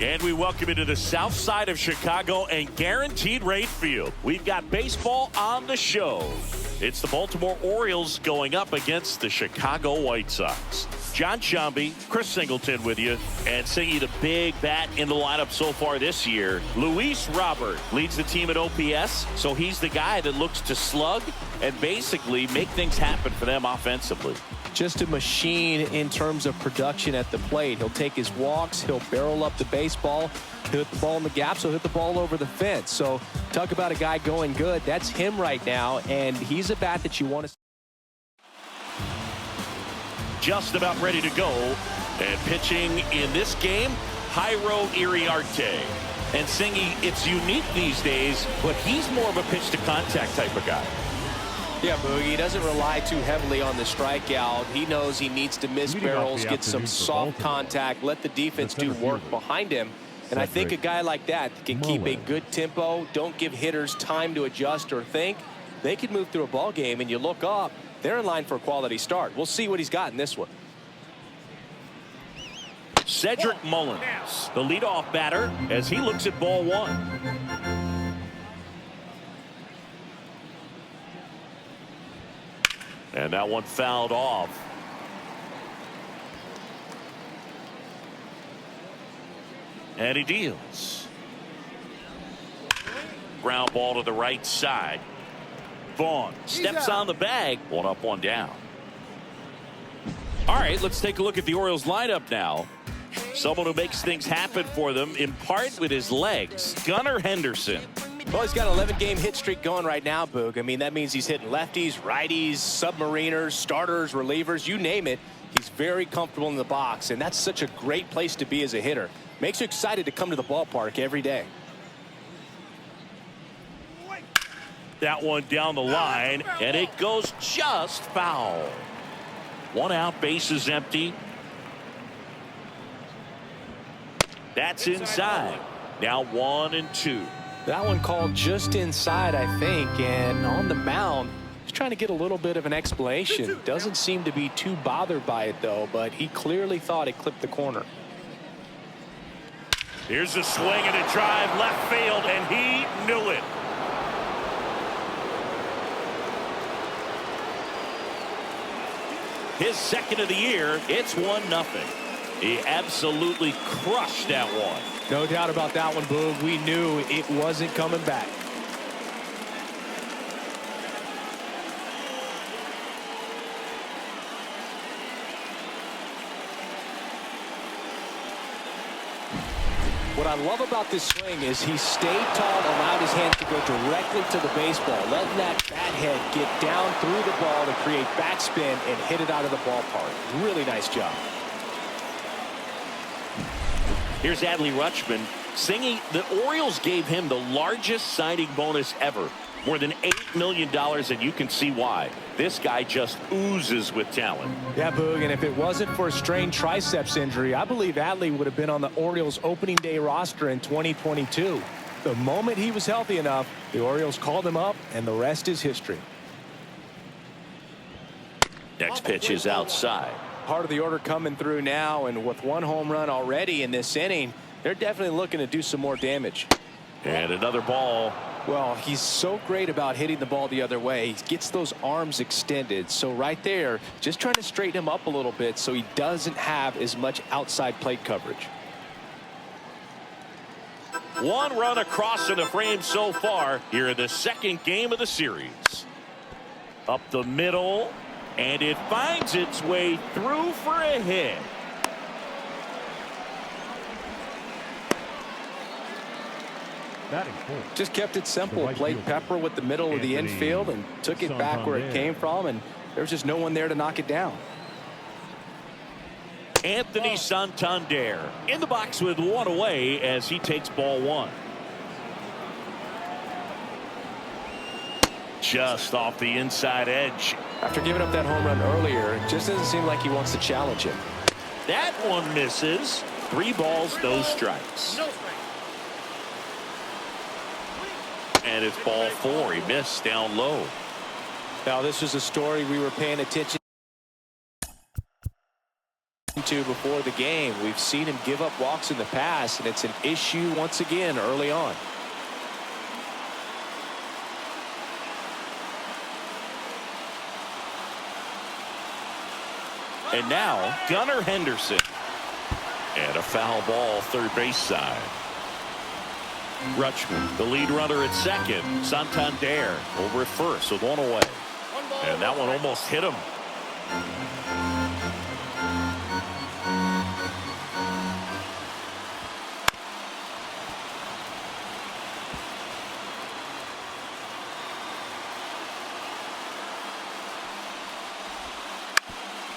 And we welcome you to the south side of Chicago and Guaranteed Rate Field. We've got baseball on the show. It's the Baltimore Orioles going up against the Chicago White Sox. John Shambi, Chris Singleton with you, and singing the big bat in the lineup so far this year. Luis Robert leads the team at OPS, so he's the guy that looks to slug and basically make things happen for them offensively. Just a machine in terms of production at the plate. He'll take his walks, he'll barrel up the baseball, he'll hit the ball in the gaps, he'll hit the ball over the fence. So talk about a guy going good. That's him right now, and he's a bat that you want to see. Just about ready to go, and pitching in this game, Jairo Iriarte. And Singy, it's unique these days, but he's more of a pitch to contact type of guy. Yeah, Boogie, he doesn't rely too heavily on the strikeout. He knows he needs to miss barrels, get some soft contact, let the defense do work behind him. And I think a guy like that can keep a good tempo, don't give hitters time to adjust or think. They can move through a ball game, and you look up, they're in line for a quality start. We'll see what he's got in this one. Cedric Mullins, the leadoff batter, as he looks at ball one. And that one fouled off. And he deals. Ground ball to the right side. Vaughn steps on the bag. One up, one down. All right, let's take a look at the Orioles lineup now. Someone who makes things happen for them, in part with his legs, Gunnar Henderson. Well, he's got an 11-game hit streak going right now, Boog. I mean, that means he's hitting lefties, righties, submariners, starters, relievers, you name it. He's very comfortable in the box, and that's such a great place to be as a hitter. Makes you excited to come to the ballpark every day. That one down the line, and it goes just foul. One out, base is empty. That's inside. Now 1-2. That one called just inside, I think, and on the mound, he's trying to get a little bit of an explanation. Doesn't seem to be too bothered by it, though, but he clearly thought it clipped the corner. Here's a swing and a drive left field, and he knew it. His second of the year, it's 1-0. He absolutely crushed that one. No doubt about that one, Boog. We knew it wasn't coming back. What I love about this swing is he stayed tall, allowed his hands to go directly to the baseball, letting that bat head get down through the ball to create backspin and hit it out of the ballpark. Really nice job. Here's Adley Rutschman singing. The Orioles gave him the largest signing bonus ever, more than $8 million, and you can see why. This guy just oozes with talent. Yeah, Boog, and if it wasn't for a strained triceps injury, I believe Adley would have been on the Orioles opening day roster in 2022. The moment he was healthy enough, the Orioles called him up, and the rest is history. Next pitch is outside. Part of the order coming through now, and with one home run already in this inning, they're definitely looking to do some more damage. And another ball. Well, he's so great about hitting the ball the other way. He gets those arms extended. So right there, just trying to straighten him up a little bit so he doesn't have as much outside plate coverage. One run across in the frame so far here in the second game of the series. Up the middle, and it finds its way through for a hit. Just kept it simple. Played pepper with the middle of the infield and took it back where it came from, and there was just no one there to knock it down. Anthony Santander in the box with one away as he takes ball one. Just off the inside edge. After giving up that home run earlier, it just doesn't seem like he wants to challenge him. That one misses. 3 balls, no strikes. And it's ball 4. He missed down low. Now, this was a story we were paying attention To before the game, we've seen him give up walks in the past, and it's an issue once again early on. And now Gunnar Henderson, and a foul ball third base side. Rutschman, the lead runner at second. Santander over at first with one away, and that one almost hit him.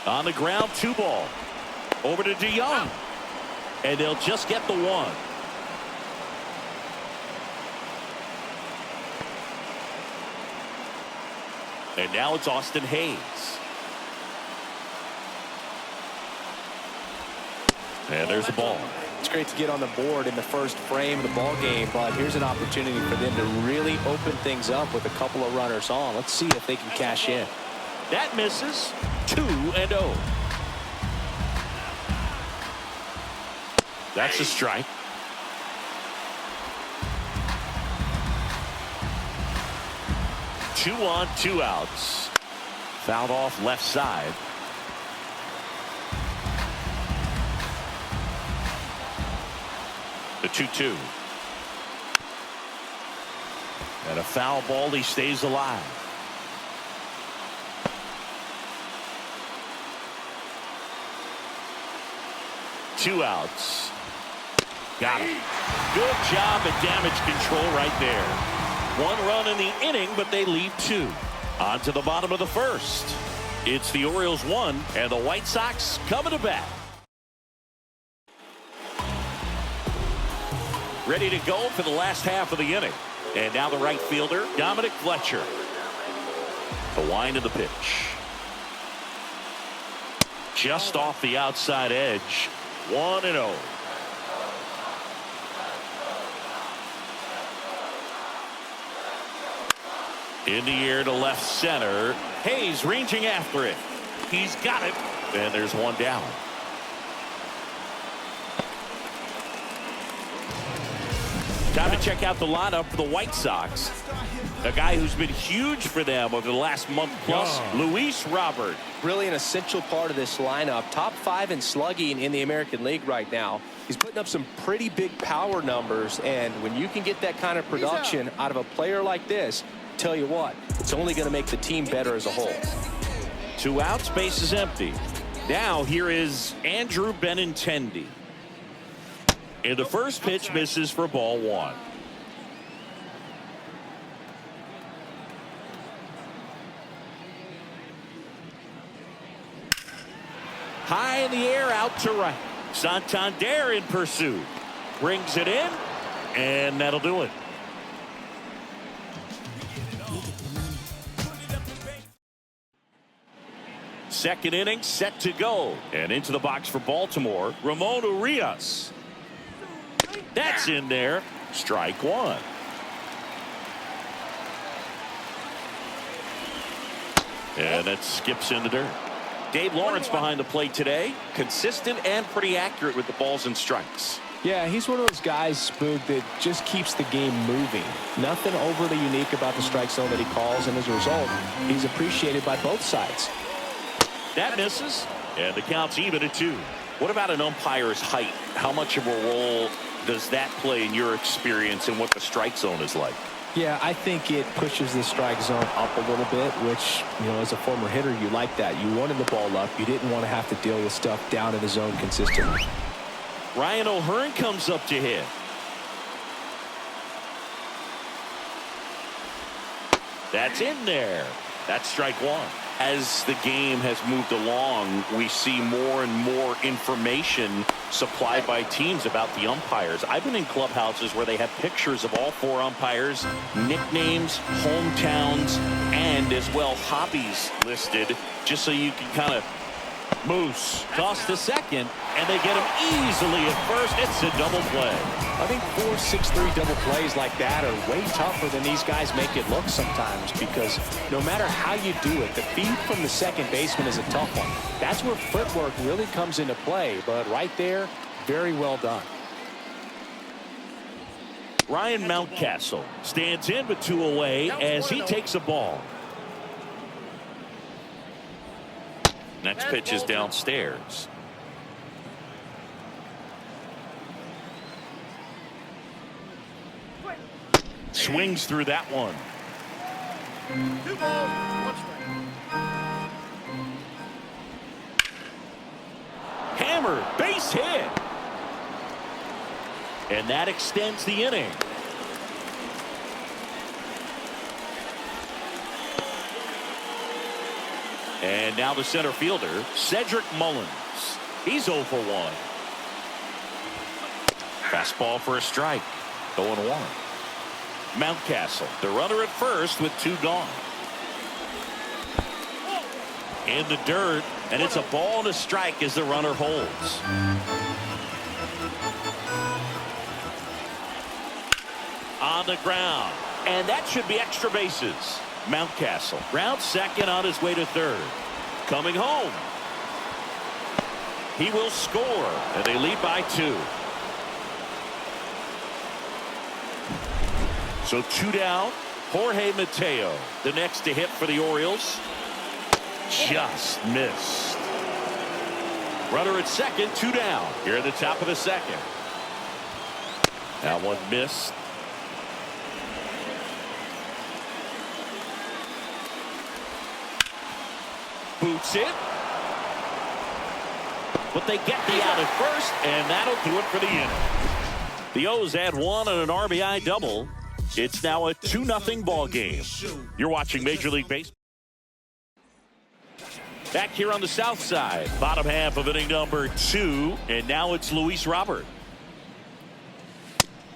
On the ground, 2 ball. Over to DeYoung. And they'll just get the one. And now it's Austin Hayes. And there's the ball. It's great to get on the board in the first frame of the ball game, but here's an opportunity for them to really open things up with a couple of runners on. Let's see if they can cash in. That misses. 2-0. That's a strike. Two on, 2 outs. Fouled off left side. The 2-2. And a foul ball. He stays alive. Two outs. Got it. Good job at damage control right there. 1 run in the inning, but they leave 2. On to the bottom of the first. It's the Orioles 1 and the White Sox coming to bat. Ready to go for the last half of the inning. And now the right fielder, Dominic Fletcher. The wind of the pitch. Just off the outside edge. 1-0. In the air to left center. Hayes ranging after it. He's got it. And there's one down. Time to check out the lineup for the White Sox. A guy who's been huge for them over the last month plus, Luis Robert. Really an essential part of this lineup. Top 5 in slugging in the American League right now. He's putting up some pretty big power numbers, and when you can get that kind of production out of a player like this, tell you what, it's only going to make the team better as a whole. 2 outs, base is empty. Now here is Andrew Benintendi. And the first pitch misses for ball 1. High in the air, out to right. Santander in pursuit. Brings it in, and that'll do it. Second inning set to go. And into the box for Baltimore, Ramon Urias. That's in there. Strike 1. And that skips in the dirt. Dave Lawrence behind the plate today. Consistent and pretty accurate with the balls and strikes. Yeah, he's one of those guys, Spook, that just keeps the game moving. Nothing overly unique about the strike zone that he calls, and as a result, he's appreciated by both sides. That misses, and the count's even at 2. What about an umpire's height? How much of a role does that play in your experience and what the strike zone is like? Yeah, I think it pushes the strike zone up a little bit, which, you know, as a former hitter, you like that. You wanted the ball up. You didn't want to have to deal with stuff down in the zone consistently. Ryan O'Hearn comes up to hit. That's in there. That's strike 1. As the game has moved along, we see more and more information supplied by teams about the umpires. I've been in clubhouses where they have pictures of all 4 umpires, nicknames, hometowns, and as well hobbies listed, just so you can kind of Moose toss to second, and they get him easily at first. It's a double play. I think 4-6-3 double plays like that are way tougher than these guys make it look sometimes, because no matter how you do it, the feed from the second baseman is a tough one. That's where footwork really comes into play, but right there, very well done. Ryan Mountcastle stands in with 2 away as he takes a ball. Next pitch is downstairs. Swings through that one. 2 balls, 1 strike. Hammer, base hit. And that extends the inning. And now the center fielder, Cedric Mullins. He's 0 for 1. Fastball for a strike. 0-1. Mountcastle, the runner at first with 2 gone. In the dirt, and it's a ball and a strike as the runner holds. On the ground, and that should be extra bases. Mountcastle rounds second on his way to third. Coming home. He will score, and they lead by 2. So 2 down. Jorge Mateo, the next to hit for the Orioles. Just missed. Runner at second, 2 down. Here at the top of the second. That one missed. Boots it. But they get the out at first, and that'll do it for the inning. The O's add 1 on an RBI double. It's now a 2-0 ball game. You're watching Major League Baseball. Back here on the south side, bottom half of inning number 2, and now it's Luis Robert.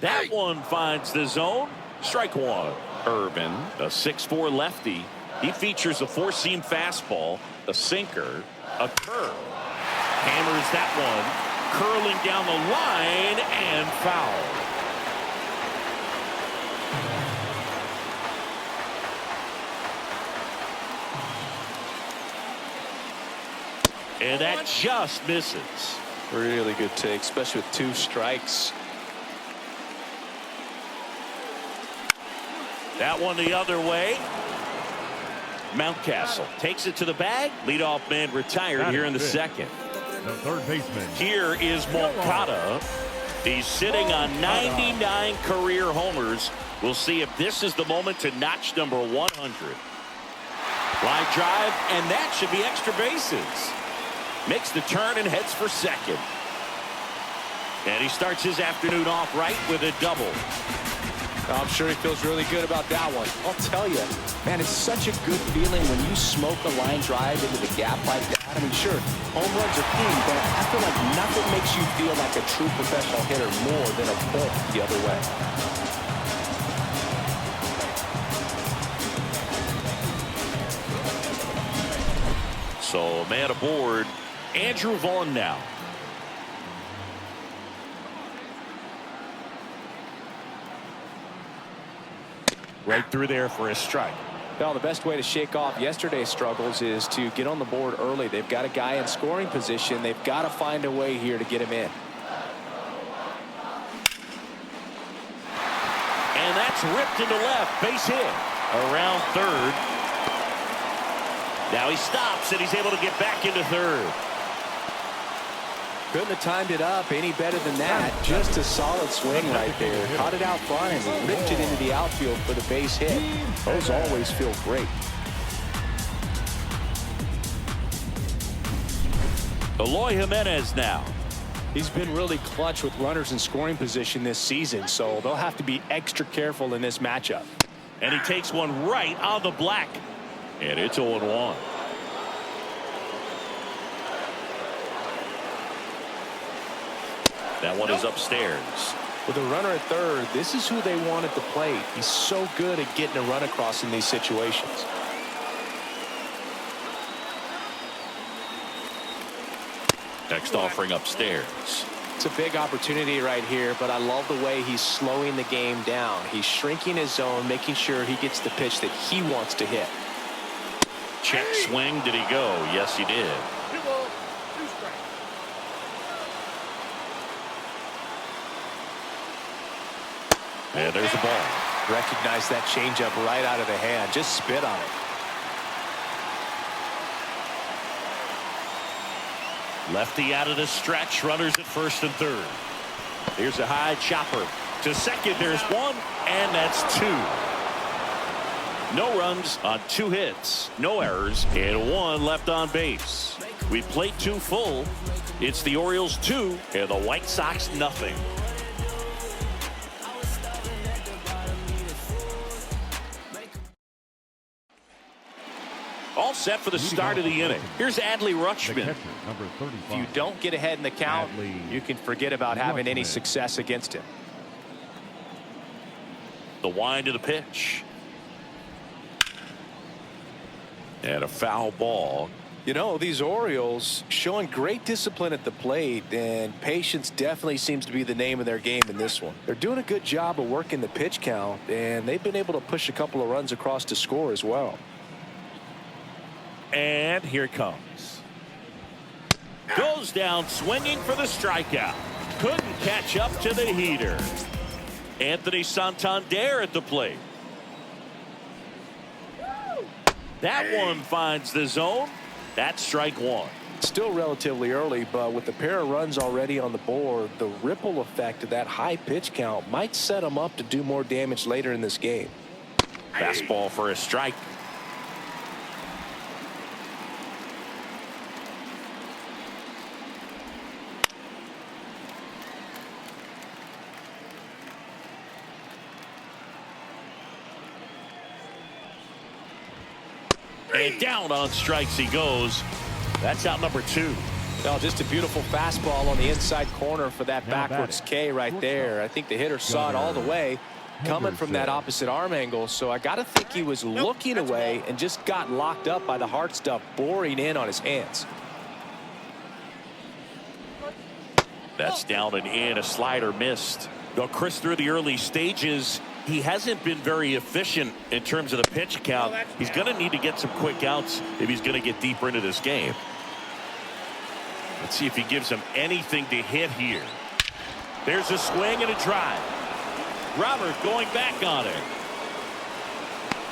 That one finds the zone. Strike 1. Urban, a 6'4" lefty. He features a 4-seam fastball, a sinker, a curve. Hammers that one, curling down the line and foul. And that just misses. Really good take, especially with 2 strikes. That one the other way. Mountcastle takes it to the bag. Leadoff man retired here in the second. The third baseman. Here is Moncada. He's sitting on 99 career homers. We'll see if this is the moment to notch number 100. Line drive, and that should be extra bases. Makes the turn and heads for second. And he starts his afternoon off right with a double. I'm sure he feels really good about that one. I'll tell you, man, it's such a good feeling when you smoke a line drive into the gap like that. I mean, sure, home runs are king, but I feel like nothing makes you feel like a true professional hitter more than a pull the other way. So a man aboard. Andrew Vaughn now. Right through there for a strike. Well, the best way to shake off yesterday's struggles is to get on the board early. They've got a guy in scoring position. They've got to find a way here to get him in. And that's ripped into left. Base hit. Around third. Now he stops, and he's able to get back into third. Couldn't have timed it up any better than that. Just a solid swing right there. Caught it out front and ripped it into the outfield for the base hit. Those always feel great. Eloy Jimenez now. He's been really clutch with runners in scoring position this season, so they'll have to be extra careful in this matchup. And he takes one right on the black. And it's 0-1. That one is upstairs. With a runner at third, this is who they want at the plate. He's so good at getting a run across in these situations. Next offering upstairs. It's a big opportunity right here, but I love the way he's slowing the game down. He's shrinking his zone, making sure he gets the pitch that he wants to hit. Check swing. Did he go? Yes, he did. 2 balls, 2 strikes. And there's the ball. Recognize that changeup right out of the hand. Just spit on it. Lefty out of the stretch. Runners at first and third. Here's a high chopper to second. There's 1, and that's 2. No runs on 2 hits, no errors, and 1 left on base. We played 2 full. It's the Orioles 2 and the White Sox nothing. All set for the start of the inning. Here's Adley Rutschman. If you don't get ahead in the count, you can forget about having any success against him. The wind of the pitch. And a foul ball. You know, these Orioles showing great discipline at the plate, and patience definitely seems to be the name of their game in this one. They're doing a good job of working the pitch count, and they've been able to push a couple of runs across to score as well. And here it comes. Goes down swinging for the strikeout. Couldn't catch up to the heater. Anthony Santander at the plate. That one finds the zone. That's strike 1. Still relatively early, but with a pair of runs already on the board, the ripple effect of that high pitch count might set them up to do more damage later in this game. Fastball for a strike. And down on strikes he goes. That's out number 2. Well, just a beautiful fastball on the inside corner for that backwards K right there. I think the hitter saw it all the way coming from that opposite arm angle. So I got to think he was looking away and just got locked up by the hard stuff boring in on his hands. That's down and in. A slider missed. Though Chris, through the early stages, he hasn't been very efficient in terms of the pitch count. He's going to need to get some quick outs if he's going to get deeper into this game. Let's see if he gives him anything to hit here. There's a swing and a drive. Robert going back on it.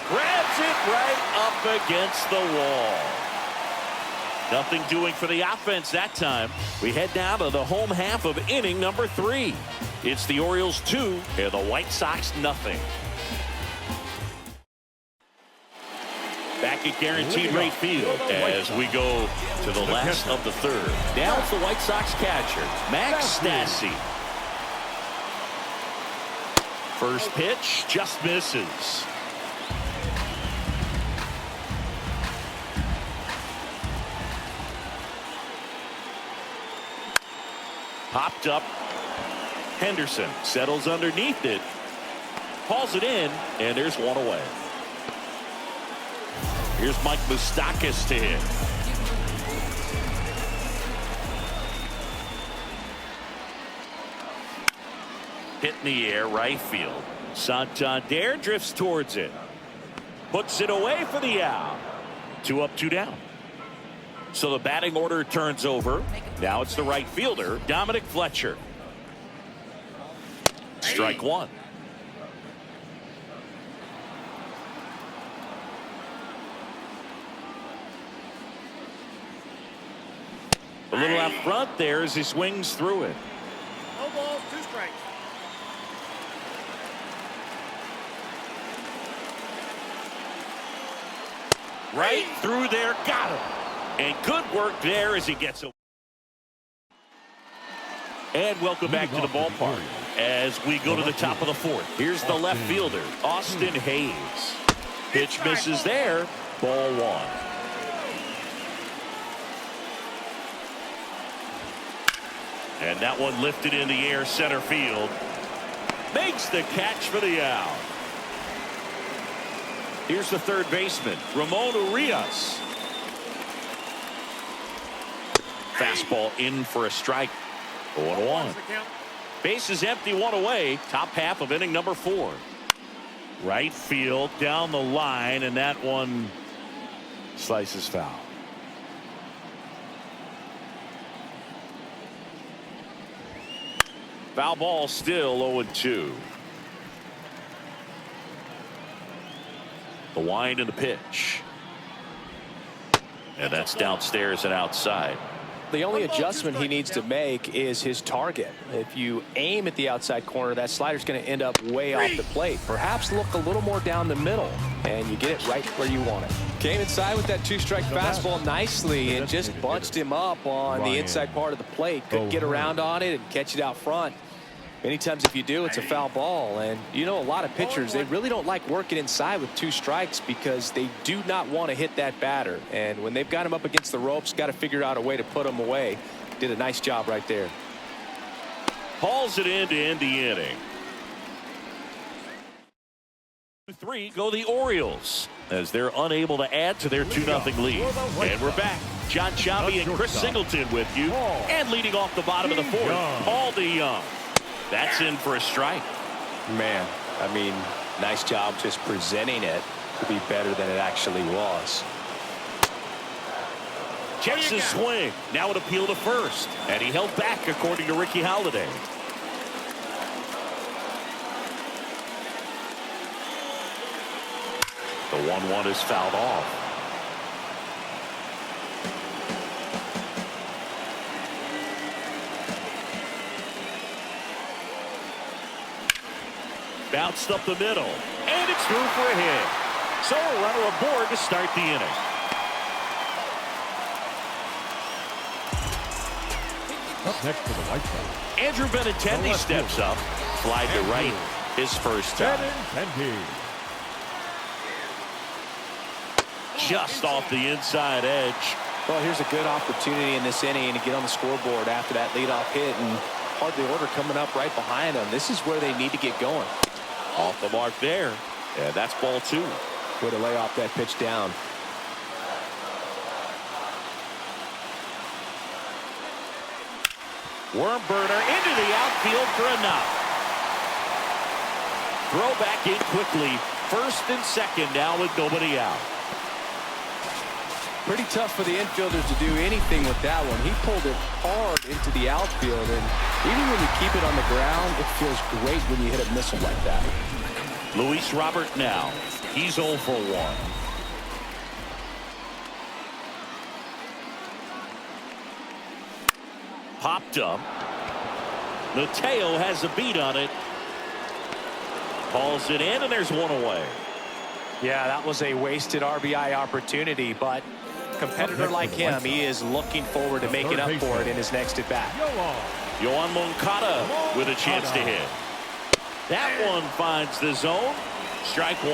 Grabs it right up against the wall. Nothing doing for the offense that time. We head down to the home half of inning number 3. It's the Orioles 2 and the White Sox nothing. Back at guaranteed rate field as we go to the last of the third. Now it's the White Sox catcher, Max Stassi. First pitch just misses. Popped up. Henderson settles underneath it. Hauls it in, and there's one away. Here's Mike Moustakas to hit. Hit in the air, right field. Santander drifts towards it. Puts it away for the out. 2 up, 2 down. So the batting order turns over. Now it's the right fielder, Dominic Fletcher. Strike 1. A little out front there as he swings through it. No balls, 2 strikes. Right through there, got him. And good work there as he gets away. And welcome back to the ballpark as we go to the top of the 4th. Here's the left fielder, Austin Hayes. Pitch misses there, ball 1. And that one lifted in the air, center field. Makes the catch for the out. Here's the third baseman, Ramon Urias. Fastball in for a strike. 0-1. Base is empty, one away. Top half of inning number 4. Right field down the line, and that one slices foul. Foul ball, still 0-2. The wind and the pitch. And that's downstairs and outside. The only adjustment he needs to make is his target. If you aim at the outside corner, that slider's going to end up way off the plate. Perhaps look a little more down the middle, and you get it right where you want it. Came inside with that 2-strike fastball nicely and just bunched him up on the inside part of the plate. Couldn't get around on it and catch it out front. Many times if you do, it's a foul ball. And you know, a lot of pitchers, they really don't like working inside with 2 strikes because they do not want to hit that batter. And when they've got him up against the ropes, got to figure out a way to put him away. Did a nice job right there. Hauls it in to end the inning. 3 go the Orioles as they're unable to add to their 2-0 lead. And we're back. John Chauby and Chris Singleton with you. And leading off the bottom of the 4th, Paul DeYoung. That's in for a strike. Man, I mean, nice job just presenting it to be better than it actually was. Checks his swing. Now an appeal to first. And he held back, according to Ricky Holiday. The 1-1 is fouled off. Bounced up the middle, and it's through for a hit. So a runner aboard to start the inning. Up next for the White Sox, Andrew Benintendi steps up. Fly to right, his first time. Just off the inside edge. Well, here's a good opportunity in this inning to get on the scoreboard after that leadoff hit, and hardly order coming up right behind them. This is where they need to get going. Off the mark there, and that's ball 2. Way to lay off that pitch down. Worm burner into the outfield for a knock. Throw back in quickly. First and second now with nobody out. Pretty tough for the infielders to do anything with that one. He pulled it hard into the outfield, and even when you keep it on the ground, it feels great when you hit a missile like that. Luis Robert now. He's 0 for 1. Popped up. Mateo has a beat on it. Calls it in, and there's one away. Yeah, that was a wasted RBI opportunity, but competitor like him, he is looking forward to making up for it in his next at-bat. Yohan Moncada with a chance to hit. That one finds the zone. Strike 1.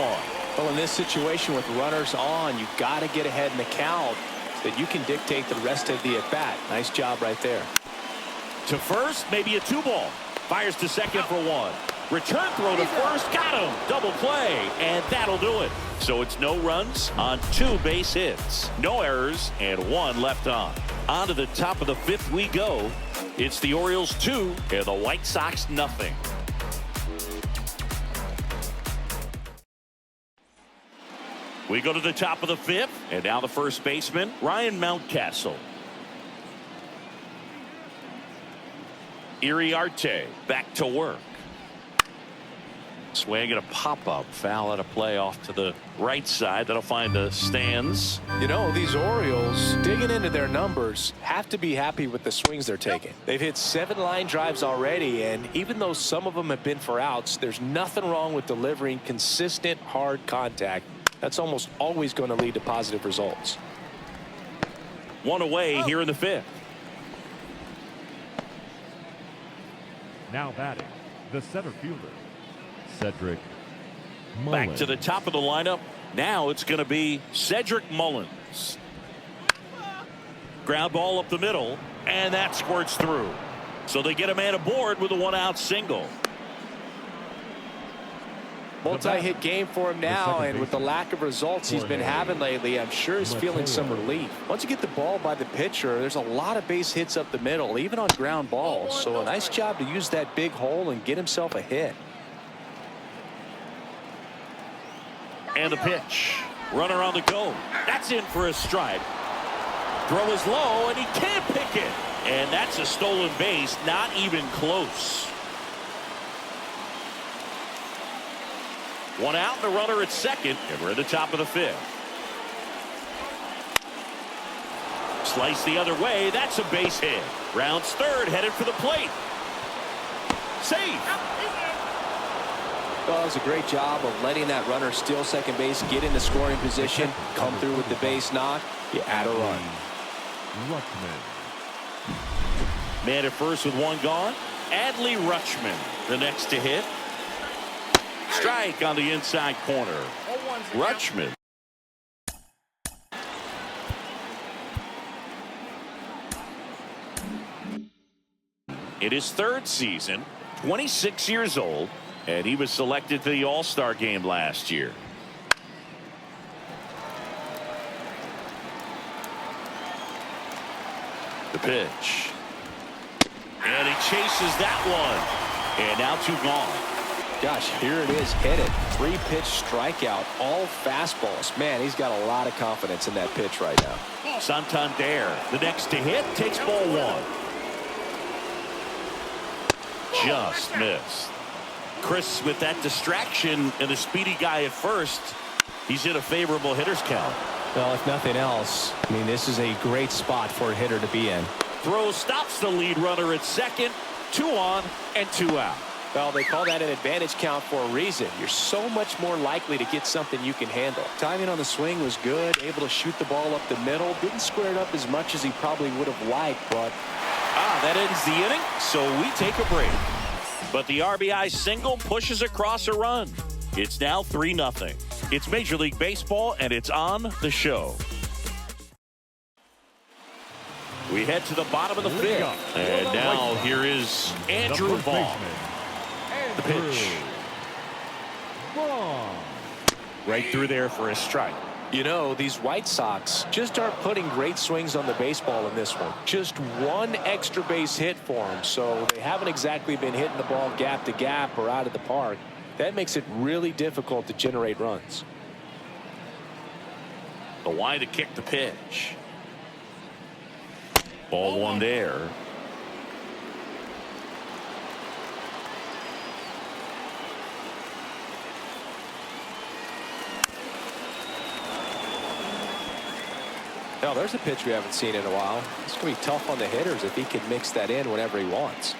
Well, in this situation with runners on, you've got to get ahead in the count so that you can dictate the rest of the at-bat. Nice job right there. To first, maybe a 2-ball. Fires to second for 1. Return throw to first, got him. Double play, and that'll do it. So it's no runs on 2 base hits, no errors, and 1 left on. On to the top of the 5th we go. It's the Orioles 2 and the White Sox nothing. We go to the top of the 5th, and now the first baseman, Ryan Mountcastle. Iriarte back to work. Swing and a pop-up. Foul out of play off to the right side. That'll find the stands. You know, these Orioles, digging into their numbers, have to be happy with the swings they're taking. They've hit 7 line drives already, and even though some of them have been for outs, there's nothing wrong with delivering consistent, hard contact. That's almost always going to lead to positive results. 1 away here in the 5th. now batting, the center fielder, Cedric Mullins. Back to the top of the lineup. Now it's going to be Cedric Mullins. Ground ball up the middle, and that squirts through. So they get a man aboard with a 1-out single. Multi-hit game for him now, and with the lack of results he's been having lately, I'm sure he's feeling some relief. Once you get the ball by the pitcher, there's a lot of base hits up the middle, even on ground balls. So a nice job to use that big hole and get himself a hit. And a pitch. Runner on the go. That's in for a strike. Throw is low, and he can't pick it. And that's a stolen base, not even close. One out, and a runner at second, and we're at the top of the fifth. Slice the other way. That's a base hit. Rounds third, headed for the plate. Safe. Well, it was a great job of letting that runner steal second base, get in the scoring position, come through with the base knock. You add a run. Man at first with one gone. Adley Rutschman, the next to hit. Strike on the inside corner. Rutschman. In his third season, 26 years old, and he was selected to the All-Star game last year. The pitch. And he chases that one. And now two gone. Gosh, here it is, hit it. 3-pitch strikeout, all fastballs. Man, he's got a lot of confidence in that pitch right now. Santander, the next to hit, takes ball one. Just missed. Chris, with that distraction and a speedy guy at first, he's in a favorable hitter's count. Well, if nothing else, I mean, this is a great spot for a hitter to be in. Throw stops the lead runner at second. 2 on and 2 out. Well, they call that an advantage count for a reason. You're so much more likely to get something you can handle. Timing on the swing was good, able to shoot the ball up the middle. Didn't square it up as much as he probably would have liked, but... that ends the inning, so we take a break. But the RBI single pushes across a run. It's now 3-0. It's Major League Baseball, and it's on the show. We head to the bottom of the fifth. And now here is Andrew Vaughn. The pitch. Right through there for a strike. You know, these White Sox just aren't putting great swings on the baseball in this one. Just one extra base hit for them, so they haven't exactly been hitting the ball gap to gap or out of the park. That makes it really difficult to generate runs. The wide to kick the pitch. Ball one there. Now, there's a pitch we haven't seen in a while. It's going to be tough on the hitters if he can mix that in whenever he wants.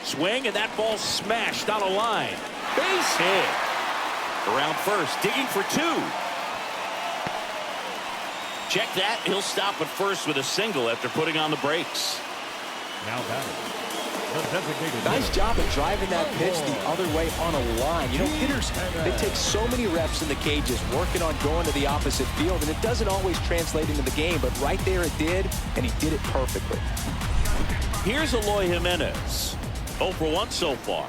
Swing, and that ball smashed on a line. Base hit. Around first, digging for 2. Check that. He'll stop at first with a single after putting on the brakes. Now batting. Nice job of driving that pitch the other way on a line. You know, hitters, they take so many reps in the cages working on going to the opposite field, and it doesn't always translate into the game, but right there it did, and he did it perfectly. Here's Eloy Jimenez. 0 for 1 so far.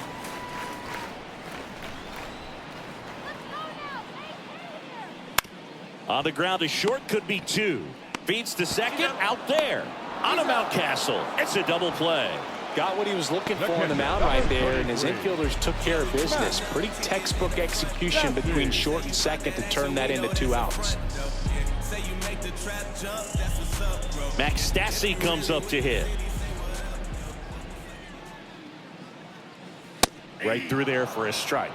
On the ground, a short, could be 2. Feeds to second, out there. On a Mountcastle. It's a double play. Got what he was looking for on the mound right there, and his infielders took care of business. Pretty textbook execution between short and second to turn that into 2 outs. Max Stassi comes up to hit. Right through there for a strike.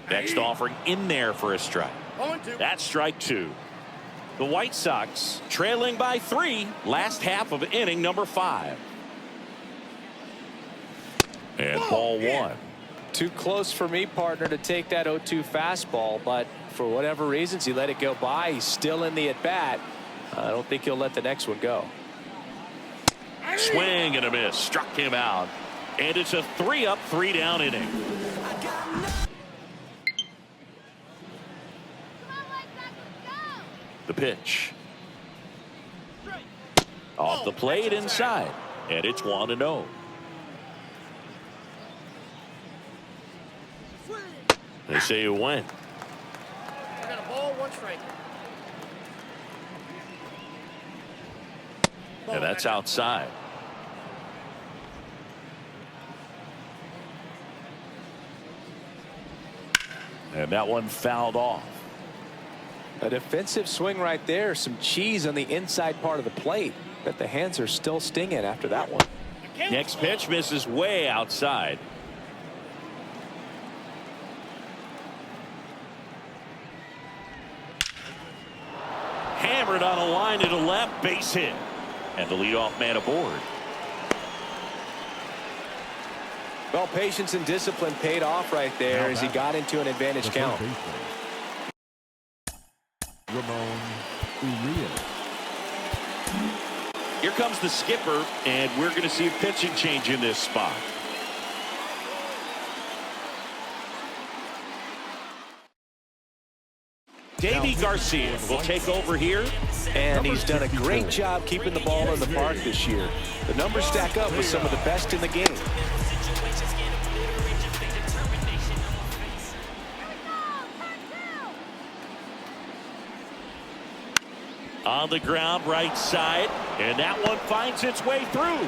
Next offering in there for a strike. That's strike 2. The White Sox trailing by 3, last half of inning number 5. And ball 1. Too close for me, partner, to take that 0-2 fastball, but for whatever reasons he let it go by. He's still in the at-bat. I don't think he'll let the next one go. Swing and a miss. Struck him out. And it's a 3-up, 3-down inning. The pitch. Off the plate inside. And it's 1-0. They say you win. I got a ball, 1 strike. And that's outside. And that one fouled off. A defensive swing right there. Some cheese on the inside part of the plate. Bet the hands are still stinging after that one. Next pitch misses way outside. Hammered on a line to the left, base hit. And the leadoff man aboard. Well, patience and discipline paid off right there as he got into an advantage count. Ramon Urias. Here comes the skipper, and we're going to see a pitching change in this spot. Davey Garcia will take over here. And he's done a great job keeping the ball in the park this year. The numbers stack up with some of the best in the game. On the ground, right side, and that one finds its way through.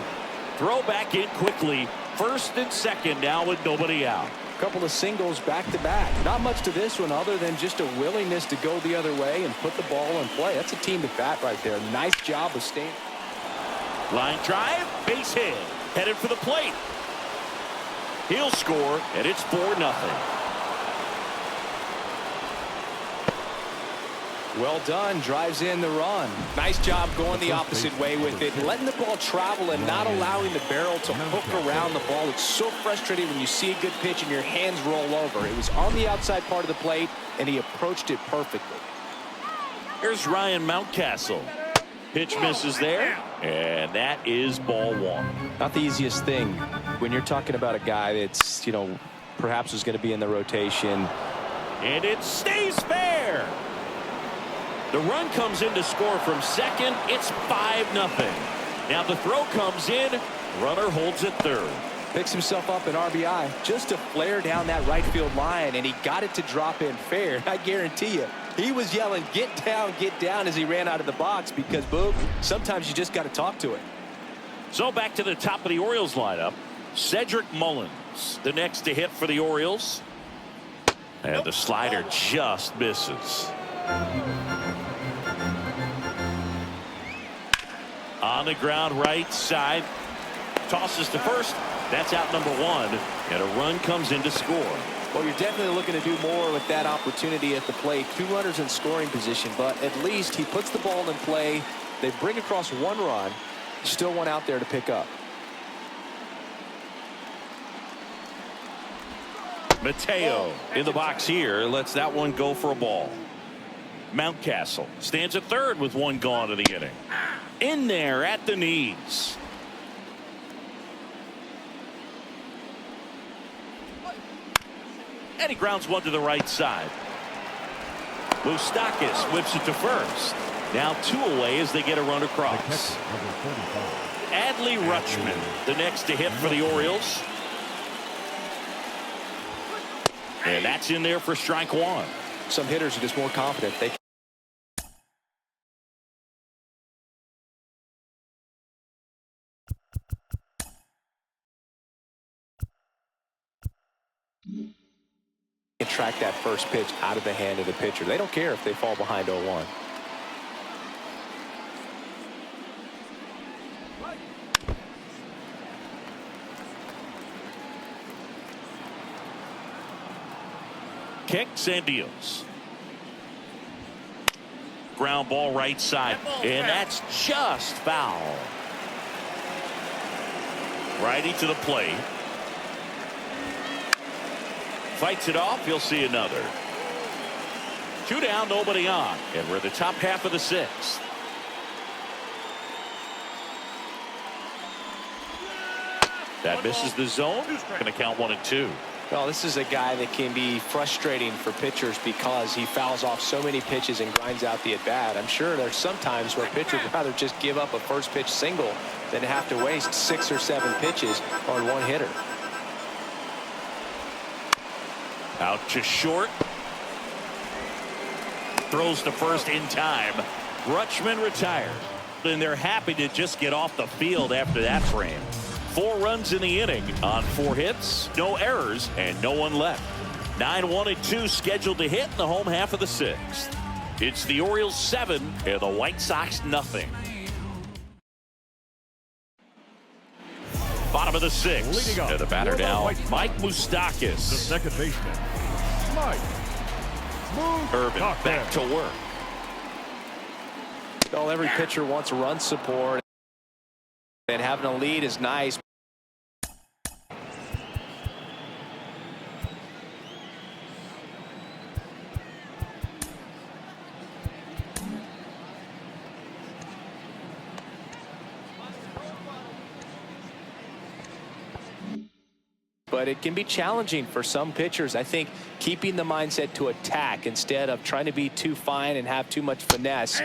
Throw back in quickly. First and second now with nobody out. A couple of singles back to back. Not much to this one other than just a willingness to go the other way and put the ball in play. That's a team to bat right there. Nice job of staying. Line drive, base hit, headed for the plate. He'll score, and it's 4-0. Well done. Drives in the run. Nice job going the opposite way with it. Letting the ball travel and not allowing the barrel to hook around the ball. It's so frustrating when you see a good pitch and your hands roll over. It was on the outside part of the plate, and he approached it perfectly. Here's Ryan Mountcastle. Pitch misses there, and that is ball 1. Not the easiest thing when you're talking about a guy that's, perhaps was going to be in the rotation. And it stays fair. The run comes in to score from second. It's 5-0. Now the throw comes in. Runner holds it third. Picks himself up an RBI just to flare down that right field line, and he got it to drop in fair. I guarantee you, he was yelling, get down, as he ran out of the box because, boom, sometimes you just got to talk to it. So back to the top of the Orioles lineup. Cedric Mullins, the next to hit for the Orioles. And the slider just misses. On the ground, right side. Tosses to first. That's out number 1. And a run comes in to score. Well, you're definitely looking to do more with that opportunity at the plate. 2 runners in scoring position, but at least he puts the ball in play. They bring across 1 run. Still one out there to pick up. Mateo in the box here lets that one go for a ball. Mountcastle stands at third with 1 gone to the inning. In there at the knees. And he grounds one to the right side. Moustakas whips it to first. Now 2 away as they get a run across. Adley Rutschman, the next to hit for the Orioles. And that's in there for strike 1. Some hitters are just more confident. They can track that first pitch out of the hand of the pitcher. They don't care if they fall behind 0-1. Kicks and deals. Ground ball right side, and that's just foul. Righty to the plate. Fights it off. You'll see another. 2 down, nobody on, and we're at the top half of the 6th. That misses the zone. Going to count 1-2. Well, this is a guy that can be frustrating for pitchers because he fouls off so many pitches and grinds out the at-bat. I'm sure there's some times where pitchers would rather just give up a first pitch single than have to waste 6 or 7 pitches on one hitter. Out to short. Throws to first in time. Rutschman retires. And they're happy to just get off the field after that frame. 4 runs in the inning on 4 hits, no errors, and no one left. 9-1-2 scheduled to hit in the home half of the 6th. It's the Orioles 7 and the White Sox nothing. Bottom of the 6th. And the batter now, Mike Moustakas. The second baseman, Mike. Urban back to work. Well, every pitcher wants run support, and having a lead is nice. But it can be challenging for some pitchers. I think keeping the mindset to attack instead of trying to be too fine and have too much finesse.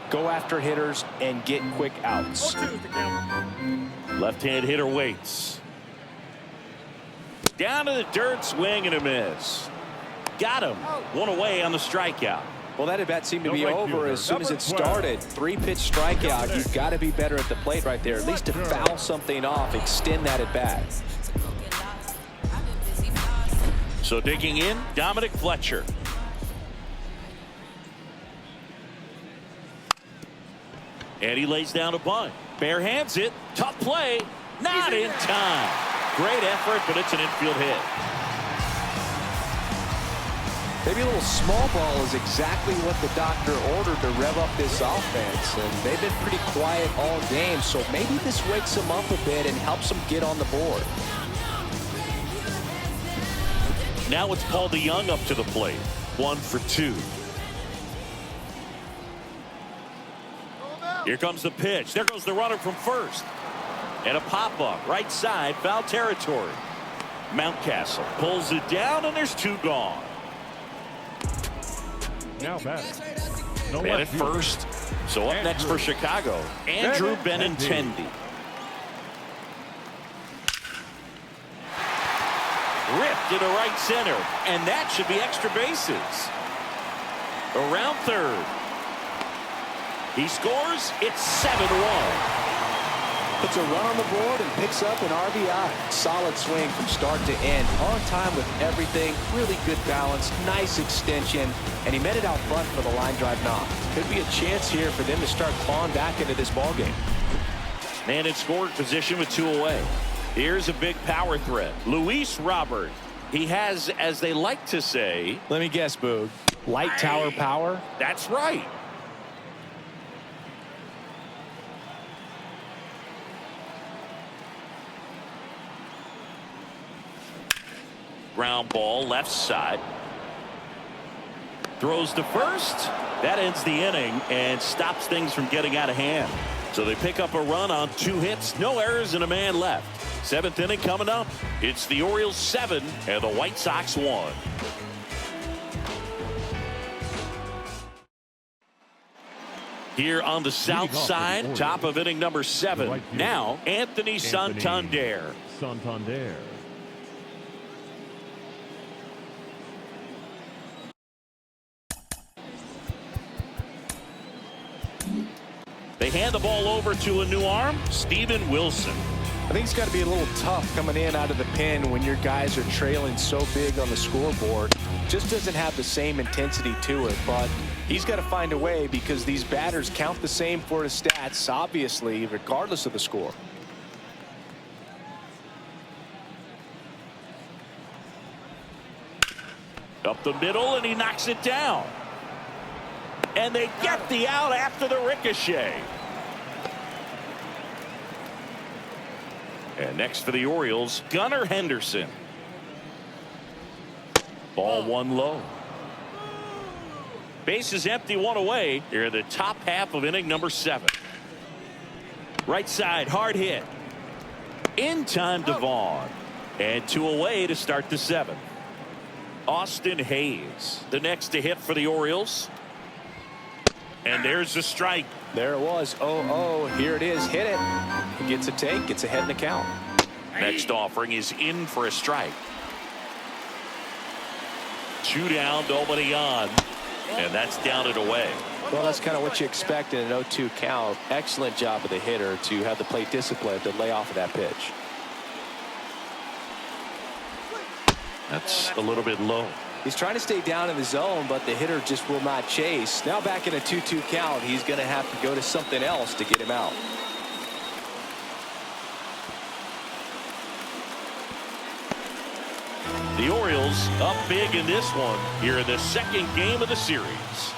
Go after hitters and get quick outs. Left-hand hitter waits. Down to the dirt, swing and a miss. Got him. 1 away on the strikeout. Well, that at bat seemed to be over as soon as it started. 3-pitch strikeout. You've got to be better at the plate right there, at least to foul something off, extend that at bat. So digging in, Dominic Fletcher. And he lays down a bunt. Bare hands it. Tough play. Not in time. Great effort, but it's an infield hit. Maybe a little small ball is exactly what the doctor ordered to rev up this offense. And they've been pretty quiet all game, so maybe this wakes them up a bit and helps them get on the board. Now it's Paul DeYoung up to the plate. 1 for 2. Here comes the pitch. There goes the runner from first. And a pop-up. Right side. Foul territory. Mountcastle pulls it down, and there's 2 gone. Now batting. No Man at first. So up next for Chicago, Andrew Benintendi. Ripped into right center, and that should be extra bases. Around third. He scores. It's 7-1. Puts a run on the board and picks up an RBI. Solid swing from start to end. On time with everything. Really good balance. Nice extension. And he met it out front for the line drive knock. Could be a chance here for them to start clawing back into this ballgame. Man in scoring position with 2 away. Here's a big power threat. Luis Robert. He has, as they like to say. Let me guess, Boog. Light tower power? That's right. Ground ball left side. Throws to first. That ends the inning and stops things from getting out of hand. So they pick up a run on 2 hits, no errors, and a man left. 7th inning coming up. It's the Orioles 7 and the White Sox 1. Here on the south side, top of inning number 7. Now, Anthony Santander. Santander. They hand the ball over to a new arm, Steven Wilson. I think it's got to be a little tough coming in out of the pen when your guys are trailing so big on the scoreboard. Just doesn't have the same intensity to it, but he's got to find a way because these batters count the same for his stats, obviously, regardless of the score. Up the middle, and he knocks it down. And they get the out after the ricochet. And next for the Orioles, Gunnar Henderson. Ball 1 low. Base is empty, 1 away. Here in the top half of inning number 7. Right side, hard hit. In time to Vaughn. And 2 away to start the 7th. Austin Hayes, the next to hit for the Orioles. And there's the strike. There it was. 0-0. Here it is. Hit it. He gets a take. Gets ahead in the count. Next offering is in for a strike. 2 down, nobody on. And that's down and away. Well, that's kind of what you expect in an 0-2 count. Excellent job of the hitter to have the plate discipline to lay off of that pitch. That's a little bit low. He's trying to stay down in the zone, but the hitter just will not chase. Now back in a 2-2 count, he's going to have to go to something else to get him out. The Orioles up big in this one here in the 2nd game of the series.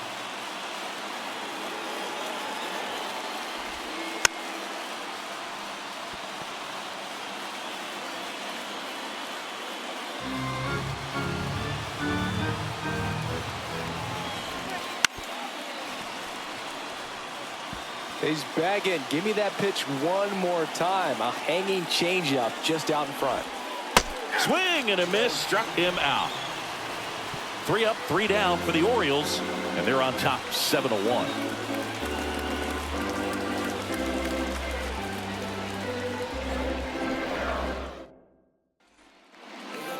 He's bagging. Give me that pitch one more time. A hanging changeup just out in front. Swing and a miss, struck him out. 3 up, 3 down for the Orioles, and they're on top 7-1.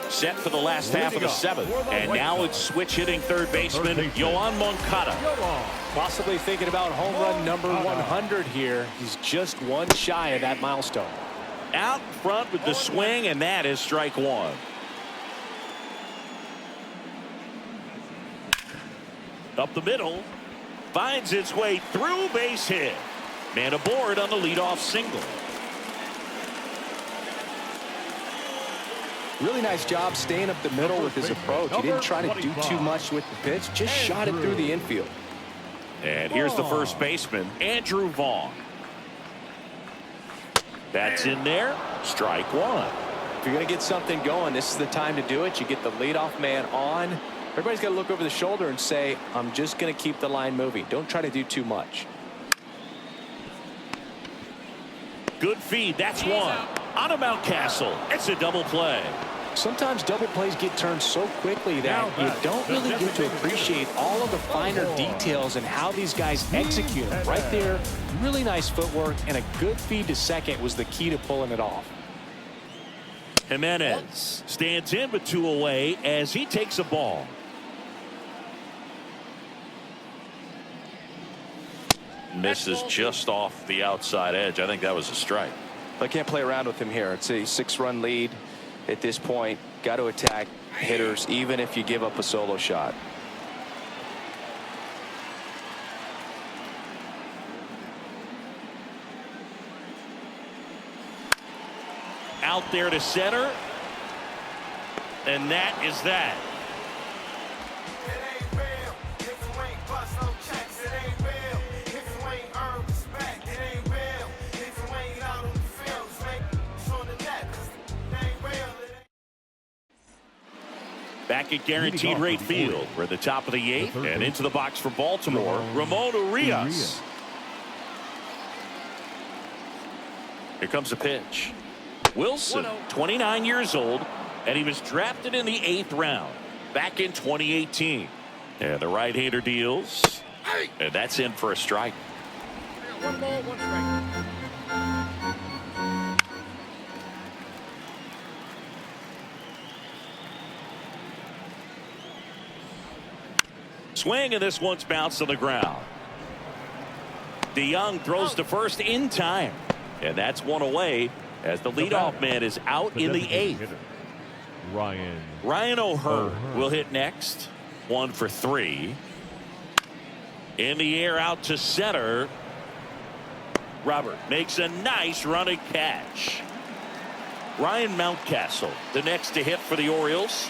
Set for the last half of the 7th, and now it's switch hitting third baseman Yoan Moncada. Possibly thinking about home run number 100 here. He's just one shy of that milestone. Out front with the swing, and that is strike 1. Up the middle, finds its way through, base hit. Man aboard on the leadoff single. Really nice job staying up the middle with his approach. He didn't try to do too much with the pitch, just shot it through the infield. And here's the first baseman, Andrew Vaughn. That's in there, strike 1. If you're going to get something going, this is the time to do it. You get the leadoff man on. Everybody's got to look over the shoulder and say, I'm just going to keep the line moving. Don't try to do too much. Good feed, that's 1. On to Mountcastle, it's a double play. Sometimes double plays get turned so quickly that you don't really get to appreciate all of the finer details and how these guys execute them. Right there, really nice footwork, and a good feed to second was the key to pulling it off. Jimenez stands in with 2 away as he takes a ball. Misses just off the outside edge. I think that was a strike. I can't play around with him here. It's a 6-run lead at this point. Got to attack hitters even if you give up a solo shot. Out there to center, and that is that. Back at Guaranteed Rate Field, we're at the top of the 8th, and into the box for Baltimore, Ramon Urias. Here comes a pitch. Wilson, 29 years old, and he was drafted in the 8th round back in 2018. And the right-hander deals, and that's in for a strike. 1 ball, 1 strike. Swing, and this one's bounced on the ground. DeYoung throws to first in time, and that's 1 away as the leadoff man is out in the 8th. Ryan O'Hearn will hit next. 1 for 3. In the air out to center. Robert makes a nice running catch. Ryan Mountcastle, the next to hit for the Orioles.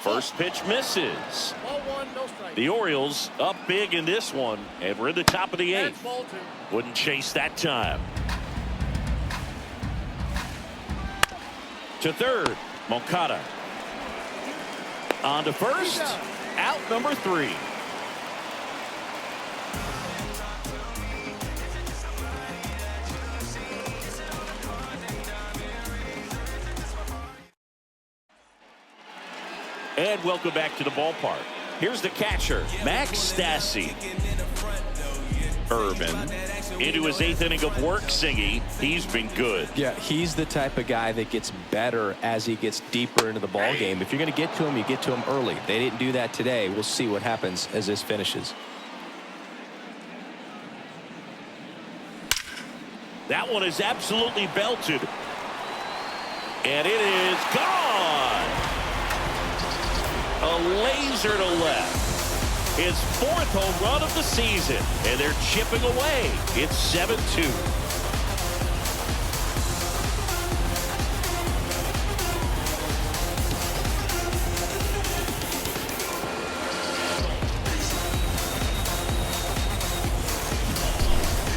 First pitch misses. Ball 1, no strike. The Orioles up big in this one, and we're in the top of the 8th. That's ball 2. Wouldn't chase that time. To third, Moncada. On to first, out number 3. And welcome back to the ballpark. Here's the catcher, Max Stassi. Urban into his 8th inning of work. Singy, he's been good. Yeah, he's the type of guy that gets better as he gets deeper into the ball game. If you're going to get to him, you get to him early. They didn't do that today. We'll see what happens as this finishes. That one is absolutely belted. And it is gone. A laser to left. His 4th home run of the season. And they're chipping away. It's 7-2.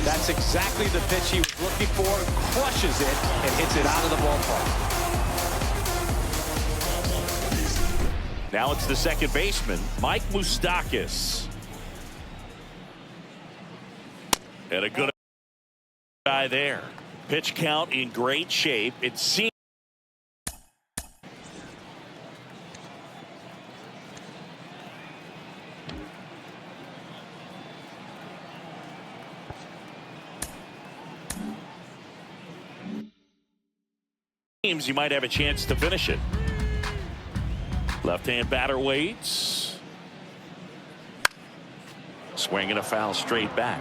That's exactly the pitch he was looking for. Crushes it and hits it out of the ballpark. Now it's the second baseman, Mike Moustakas. And a good guy there. Pitch count in great shape. It seems you might have a chance to finish it. Left-hand batter waits. Swinging a foul straight back.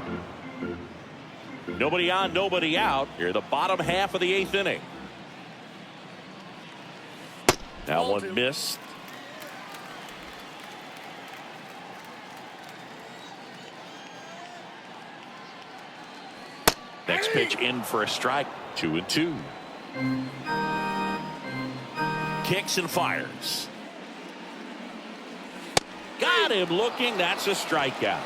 Nobody on, nobody out. Here, the bottom half of the 8th inning. That one missed. Next pitch in for a strike. 2-2. Kicks and fires. Got him looking. That's a strikeout.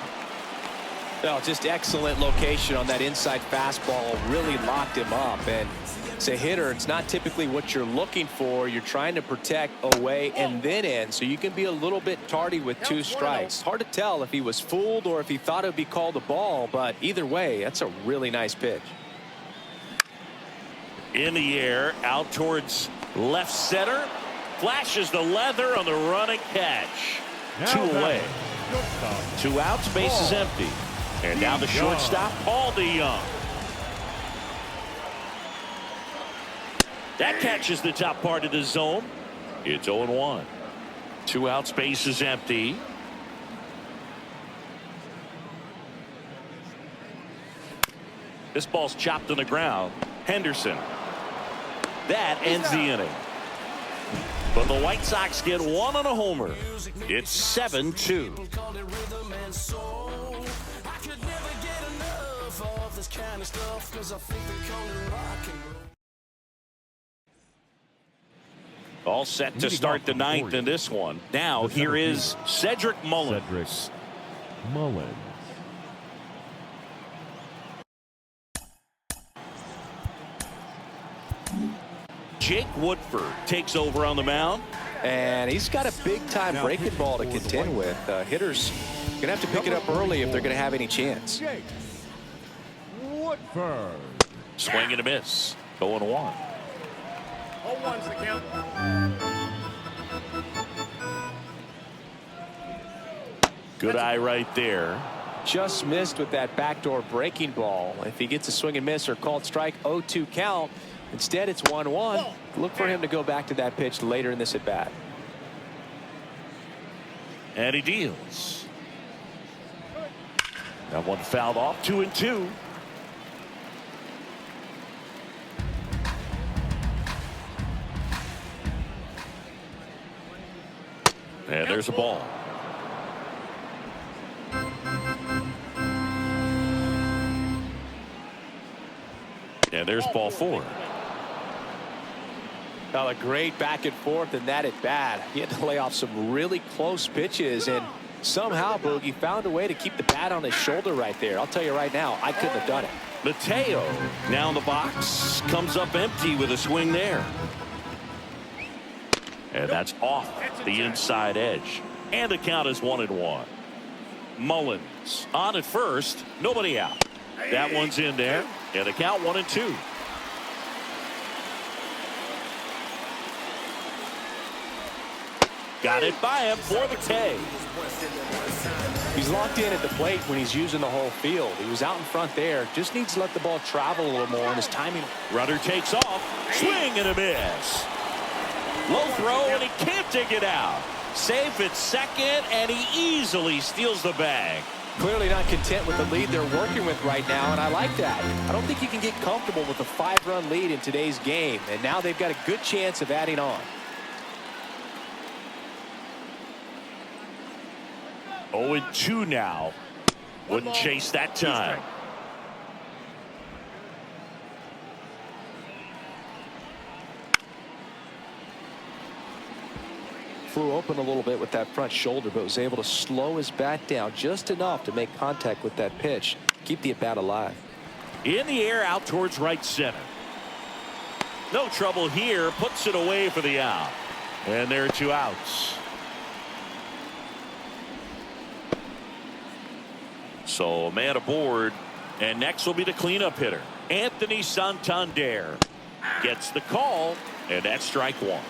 Oh, just excellent location on that inside fastball. Really locked him up. And as a hitter, it's not typically what you're looking for. You're trying to protect away and then in, so you can be a little bit tardy with 2 strikes. Hard to tell if he was fooled or if he thought it would be called a ball, but either way, that's a really nice pitch. In the air, out towards left center. Flashes the leather on the running catch. 2 away. 2 outs, base is empty. And now the shortstop, Paul DeYoung. That catches the top part of the zone. It's 0-1. 2 outs, base is empty. This ball's chopped on the ground. Henderson. That ends the inning. But the White Sox get 1 on a homer. It's 7-2. All set to start the 9th in this one. Now here is Cedric Mullins. Jake Woodford takes over on the mound. And he's got a big-time breaking ball to contend with. Hitters going to have to pick it up early if they're going to have any chance. Woodford. Swing and a miss. 0-1. 0-1's the count. Good eye right there. Just missed with that backdoor breaking ball. If he gets a swing and miss or called strike, 0-2 count. Instead, it's 1-1. Look for him to go back to that pitch later in this at-bat. And he deals. That one fouled off. 2-2. And there's a ball. And there's ball 4. Well, a great back and forth in that at bat. He had to lay off some really close pitches, and somehow Boogie found a way to keep the bat on his shoulder right there. I'll tell you right now, I couldn't have done it. Mateo now in the box, comes up empty with a swing there. And that's off the inside edge. And the count is 1-1. Mullins on at first, nobody out. That one's in there, and the count 1-2. Got it by him for the K. He's locked in at the plate when he's using the whole field. He was out in front there. Just needs to let the ball travel a little more, and his timing. Runner takes off. Swing and a miss. Low throw, and he can't dig it out. Safe at second, and he easily steals the bag. Clearly not content with the lead they're working with right now, and I like that. I don't think you can get comfortable with a 5-run lead in today's game, and now they've got a good chance of adding on. 0-2 now. Wouldn't chase that time. Flew open a little bit with that front shoulder, but was able to slow his bat down just enough to make contact with that pitch. Keep the at-bat alive. In the air out towards right center. No trouble here. Puts it away for the out. And there are 2 outs. So a man aboard. And next will be the cleanup hitter. Anthony Santander gets the call. And that's strike 1.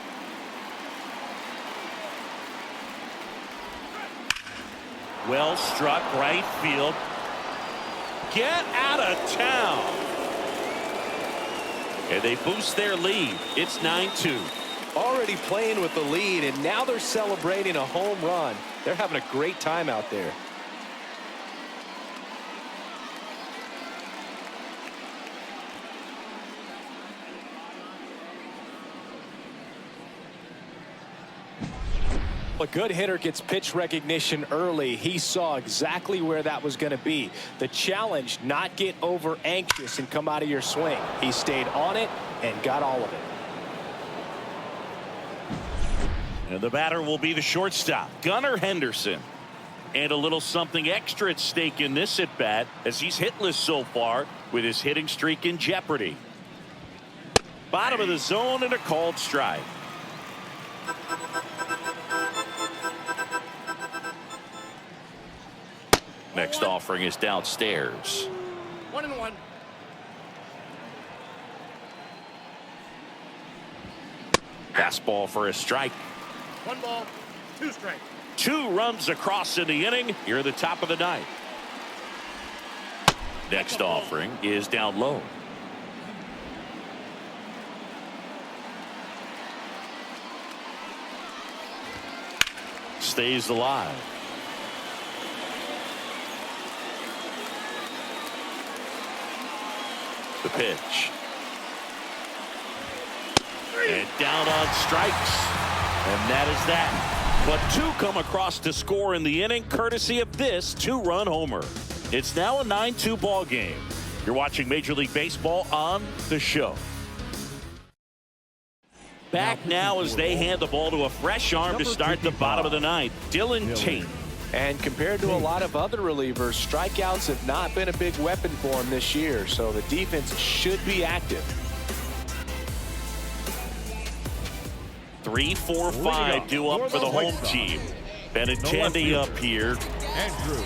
Well struck right field. Get out of town. And they boost their lead. It's 9-2. Already playing with the lead, and now they're celebrating a home run. They're having a great time out there. A good hitter gets pitch recognition early. He saw exactly where that was going to be. The challenge, not get over anxious and come out of your swing. He stayed on it and got all of it. And the batter will be the shortstop, Gunnar Henderson. And a little something extra at stake in this at bat, as he's hitless so far with his hitting streak in jeopardy. Bottom of the zone and a called strike. Next offering is downstairs. 1-1. Fastball for a strike. 1 ball, 2 strikes. 2 runs across in the inning. You're the top of the 9th. Next offering is down low. Stays alive. The pitch. And down on strikes. And that is that. But 2 come across to score in the inning, courtesy of this 2-run homer. It's now a 9-2 ball game. You're watching Major League Baseball on the show. Back now as they hand the ball to a fresh arm to start the bottom of the 9th. Dylan Tate. And compared to a lot of other relievers, strikeouts have not been a big weapon for him this year, so the defense should be active. 3, 4, 5 due up for the home team. Benintendi up here. Andrew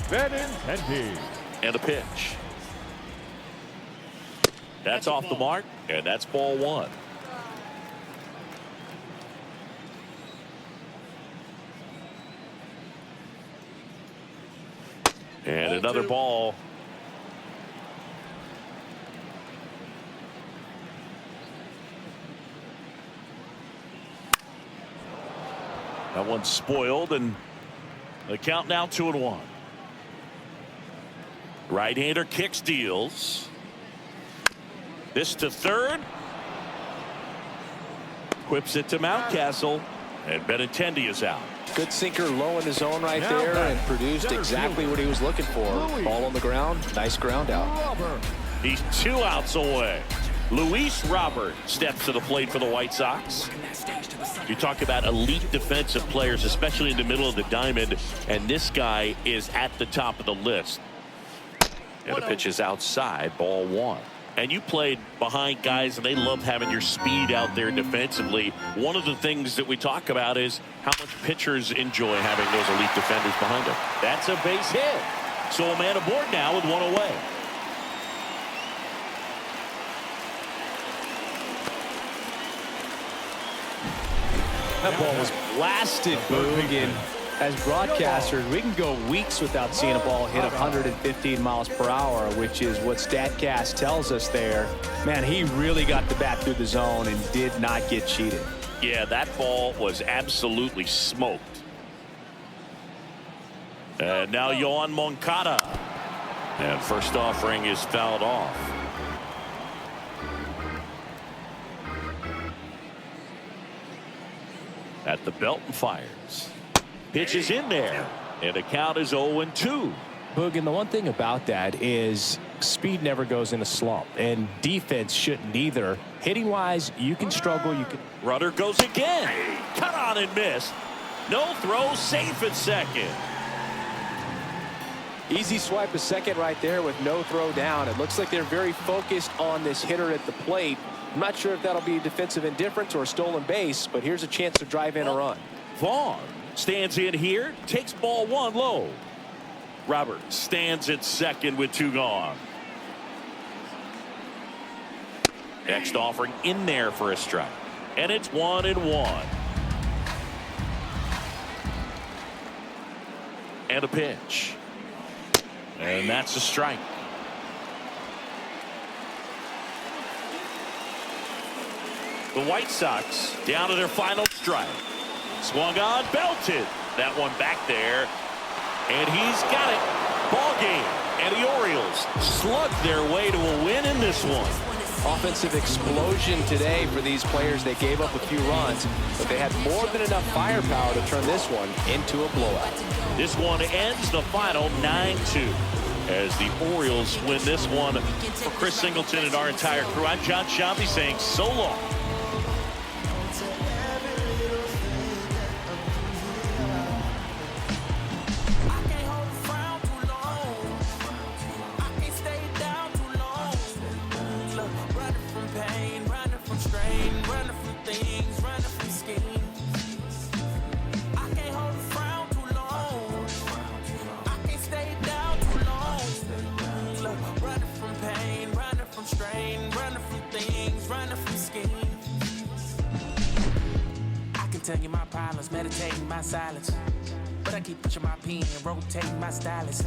Benintendi. And the pitch. That's off the mark, and that's ball 1. And another ball. That one's spoiled, and the count now 2-1. Right-hander kicks, deals. This to third. Whips it to Mountcastle, and Benintendi is out. Good sinker low in the zone right there and produced exactly what he was looking for. Ball on the ground, nice ground out. He's 2 outs away. Luis Robert steps to the plate for the White Sox. You talk about elite defensive players, especially in the middle of the diamond, and this guy is at the top of the list. And the pitch is outside, ball 1. And you played behind guys, and they love having your speed out there defensively. One of the things that we talk about is how much pitchers enjoy having those elite defenders behind them. That's a base hit. So a man aboard now with 1 away. That ball was blasted, Boog, and as broadcasters, we can go weeks without seeing a ball hit 115 miles per hour, which is what StatCast tells us there. Man, he really got the bat through the zone and did not get cheated. Yeah, that ball was absolutely smoked. And now Yoan Moncada. And first offering is fouled off. At the belt and fires. Pitch is in there. And the count is 0-2. Boog, and the one thing about that is speed never goes in a slump, and defense shouldn't either. Hitting wise, you can struggle. Runner goes again. Cut on and missed. No throw, safe at second. Easy swipe a second right there with no throw down. It looks like they're very focused on this hitter at the plate. I'm not sure if that'll be defensive indifference or a stolen base, but here's a chance to drive in a run. Vaughn stands in here, takes ball one low. Robert stands at second with two gone. Next offering in there for a strike. And it's 1-1. And a pitch. And that's a strike. The White Sox down to their final strike. Swung on, belted. That one back there. And he's got it. Ball game. And the Orioles slugged their way to a win in this one. Offensive explosion today for these players. They gave up a few runs, but they had more than enough firepower to turn this one into a blowout. This one ends the final 9-2 as the Orioles win this one. For Chris Singleton and our entire crew, I'm John Shambi saying so long. Tell you my problems, meditating my silence. But I keep pushing my pen, rotating my stylus.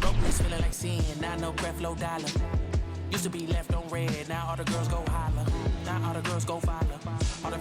Brokenness feeling like sin, now no Creflo Dollar. Used to be left on red, now all the girls go holler. Now all the girls go follow. All the